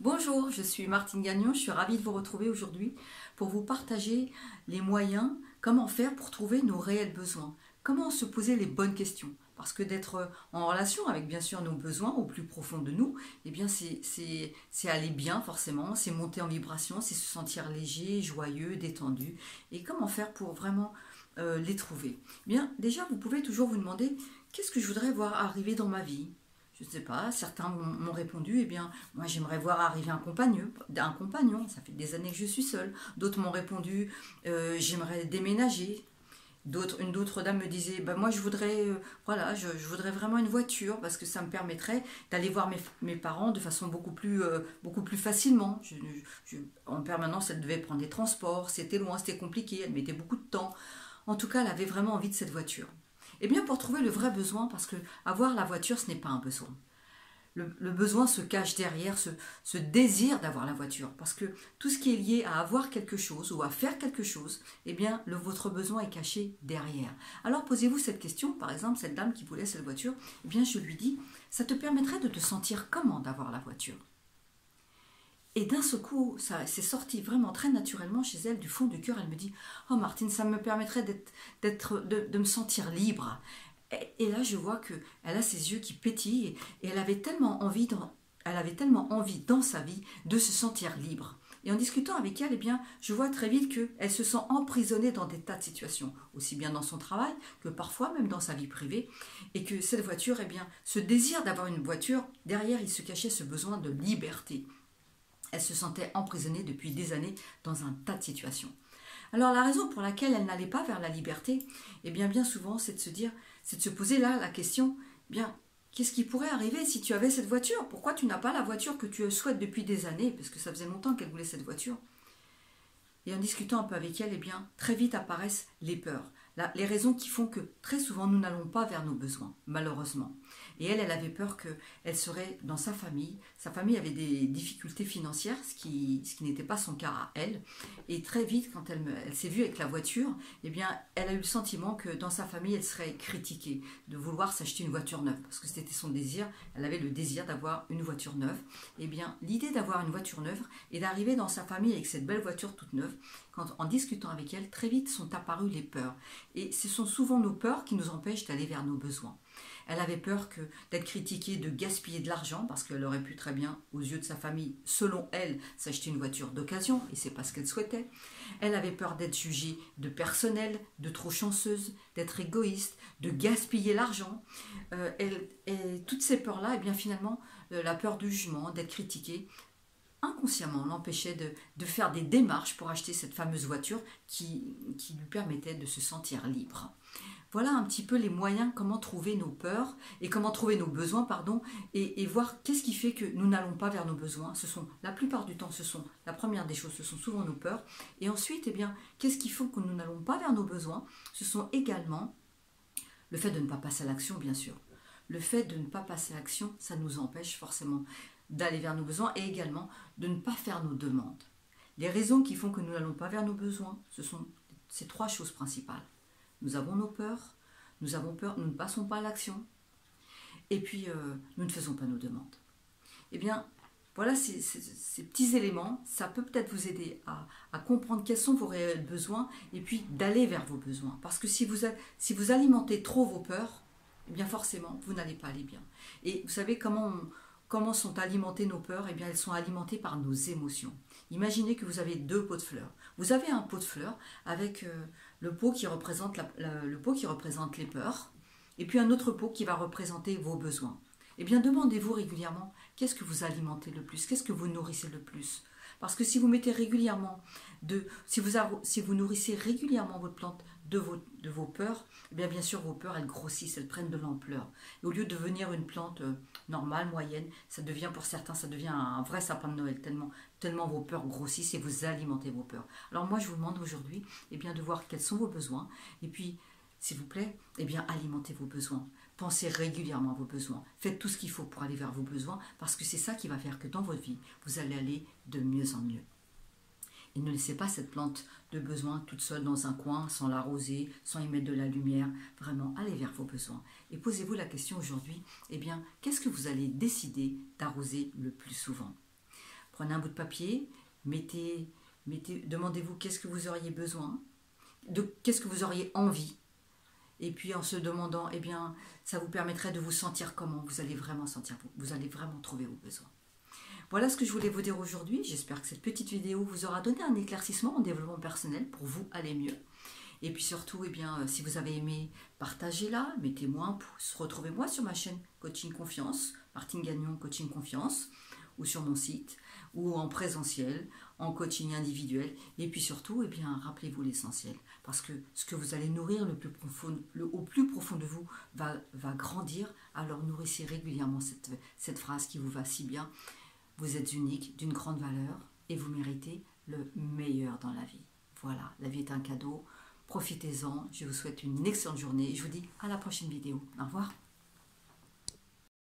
Bonjour, je suis Martine Gagnon, je suis ravie de vous retrouver aujourd'hui pour vous partager les moyens, comment faire pour trouver nos réels besoins, comment se poser les bonnes questions. Parce que d'être en relation avec bien sûr nos besoins au plus profond de nous, eh bien c'est aller bien forcément, c'est monter en vibration, c'est se sentir léger, joyeux, détendu. Et comment faire pour vraiment les trouver? Eh bien déjà vous pouvez toujours vous demander qu'est-ce que je voudrais voir arriver dans ma vie? Je ne sais pas, certains m'ont répondu, eh bien, moi j'aimerais voir arriver un compagnon, ça fait des années que je suis seule. D'autres m'ont répondu, j'aimerais déménager. D'autres dame me disait, bah, moi je voudrais, voilà, je voudrais vraiment une voiture parce que ça me permettrait d'aller voir mes parents de façon beaucoup plus facilement. En permanence, elle devait prendre des transports, c'était loin, c'était compliqué, elle mettait beaucoup de temps. En tout cas, elle avait vraiment envie de cette voiture. Eh bien, pour trouver le vrai besoin, parce que avoir la voiture, ce n'est pas un besoin. Le besoin se cache derrière ce désir d'avoir la voiture. Parce que tout ce qui est lié à avoir quelque chose ou à faire quelque chose, eh bien, votre besoin est caché derrière. Alors, posez-vous cette question. Par exemple, cette dame qui voulait cette voiture, eh bien, je lui dis, ça te permettrait de te sentir comment d'avoir la voiture? Et d'un seul coup, ça s'est sorti vraiment très naturellement chez elle, du fond du cœur. Elle me dit, oh Martine, ça me permettrait de me sentir libre. Et là, je vois qu'elle a ses yeux qui pétillent et elle avait tellement envie dans sa vie de se sentir libre. Et en discutant avec elle, eh bien, je vois très vite qu'elle se sent emprisonnée dans des tas de situations, aussi bien dans son travail que parfois même dans sa vie privée, et que cette voiture, eh bien, ce désir d'avoir une voiture, derrière, il se cachait ce besoin de liberté. Elle se sentait emprisonnée depuis des années dans un tas de situations. Alors la raison pour laquelle elle n'allait pas vers la liberté, eh bien souvent, c'est de se dire, c'est de se poser là la question, bien, qu'est-ce qui pourrait arriver si tu avais cette voiture? Pourquoi tu n'as pas la voiture que tu souhaites depuis des années? Parce que ça faisait longtemps qu'elle voulait cette voiture. Et en discutant un peu avec elle, eh bien, très vite apparaissent les peurs, les raisons qui font que très souvent nous n'allons pas vers nos besoins, malheureusement. Et elle avait peur qu'elle serait dans sa famille. Sa famille avait des difficultés financières, ce qui n'était pas son cas à elle. Et très vite, quand elle s'est vue avec la voiture, eh bien, elle a eu le sentiment que dans sa famille, elle serait critiquée de vouloir s'acheter une voiture neuve, parce que c'était son désir. Elle avait le désir d'avoir une voiture neuve. Eh bien, l'idée d'avoir une voiture neuve et d'arriver dans sa famille avec cette belle voiture toute neuve, en discutant avec elle, très vite sont apparues les peurs. Et ce sont souvent nos peurs qui nous empêchent d'aller vers nos besoins. Elle avait peur d'être critiquée, de gaspiller de l'argent, parce qu'elle aurait pu très bien, aux yeux de sa famille, selon elle, s'acheter une voiture d'occasion, et c'est pas ce qu'elle souhaitait. Elle avait peur d'être jugée de personnelle, de trop chanceuse, d'être égoïste, de gaspiller l'argent. Et toutes ces peurs-là, et bien finalement, la peur du jugement, d'être critiquée, inconsciemment l'empêchait de faire des démarches pour acheter cette fameuse voiture qui lui permettait de se sentir libre. Voilà un petit peu les moyens, comment trouver nos peurs et comment trouver nos besoins, pardon, et voir qu'est-ce qui fait que nous n'allons pas vers nos besoins. La plupart du temps, la première des choses, ce sont souvent nos peurs. Et ensuite, eh bien, qu'est-ce qui fait que nous n'allons pas vers nos besoins? Ce sont également le fait de ne pas passer à l'action, bien sûr. Le fait de ne pas passer à l'action, ça nous empêche forcément d'aller vers nos besoins et également de ne pas faire nos demandes. Les raisons qui font que nous n'allons pas vers nos besoins, ce sont ces trois choses principales. Nous avons nos peurs, nous avons peur, nous ne passons pas à l'action, et puis nous ne faisons pas nos demandes. Eh bien, voilà ces petits éléments, ça peut peut-être vous aider à comprendre quels sont vos réels besoins, et puis d'aller vers vos besoins. Parce que si vous alimentez trop vos peurs, eh bien forcément, vous n'allez pas aller bien. Et vous savez comment sont alimentées nos peurs? Eh bien, elles sont alimentées par nos émotions. Imaginez que vous avez deux pots de fleurs. Vous avez un pot de fleurs avec le pot qui représente les peurs, et puis un autre pot qui va représenter vos besoins. Eh bien, demandez-vous régulièrement, qu'est-ce que vous alimentez le plus? Qu'est-ce que vous nourrissez le plus? Parce que si vous mettez régulièrement, si vous nourrissez régulièrement votre plante de vos peurs, eh bien sûr vos peurs elles grossissent, elles prennent de l'ampleur. Et au lieu de devenir une plante normale, moyenne, pour certains, ça devient un vrai sapin de Noël, tellement vos peurs grossissent et vous alimentez vos peurs. Alors moi je vous demande aujourd'hui de voir quels sont vos besoins, et puis s'il vous plaît, alimentez vos besoins. Pensez régulièrement à vos besoins. Faites tout ce qu'il faut pour aller vers vos besoins, parce que c'est ça qui va faire que dans votre vie, vous allez aller de mieux en mieux. Et ne laissez pas cette plante de besoin toute seule dans un coin, sans l'arroser, sans y mettre de la lumière. Vraiment, allez vers vos besoins. Et posez-vous la question aujourd'hui, qu'est-ce que vous allez décider d'arroser le plus souvent? Prenez un bout de papier, demandez-vous qu'est-ce que vous auriez besoin, qu'est-ce que vous auriez envie. Et puis en se demandant, eh bien, ça vous permettrait de vous sentir comment vous allez vraiment sentir, vous allez vraiment trouver vos besoins. Voilà ce que je voulais vous dire aujourd'hui. J'espère que cette petite vidéo vous aura donné un éclaircissement en développement personnel pour vous aller mieux. Et puis surtout, eh bien, si vous avez aimé, partagez-la, mettez-moi un pouce, retrouvez-moi sur ma chaîne Coaching Confiance, Martine Gagnon Coaching Confiance, ou sur mon site, ou en présentiel, en coaching individuel. Et puis surtout, eh bien, rappelez-vous l'essentiel, parce que ce que vous allez nourrir au plus profond de vous va grandir. Alors nourrissez régulièrement cette phrase qui vous va si bien. Vous êtes unique, d'une grande valeur, et vous méritez le meilleur dans la vie. Voilà, la vie est un cadeau. Profitez-en. Je vous souhaite une excellente journée et je vous dis à la prochaine vidéo. Au revoir.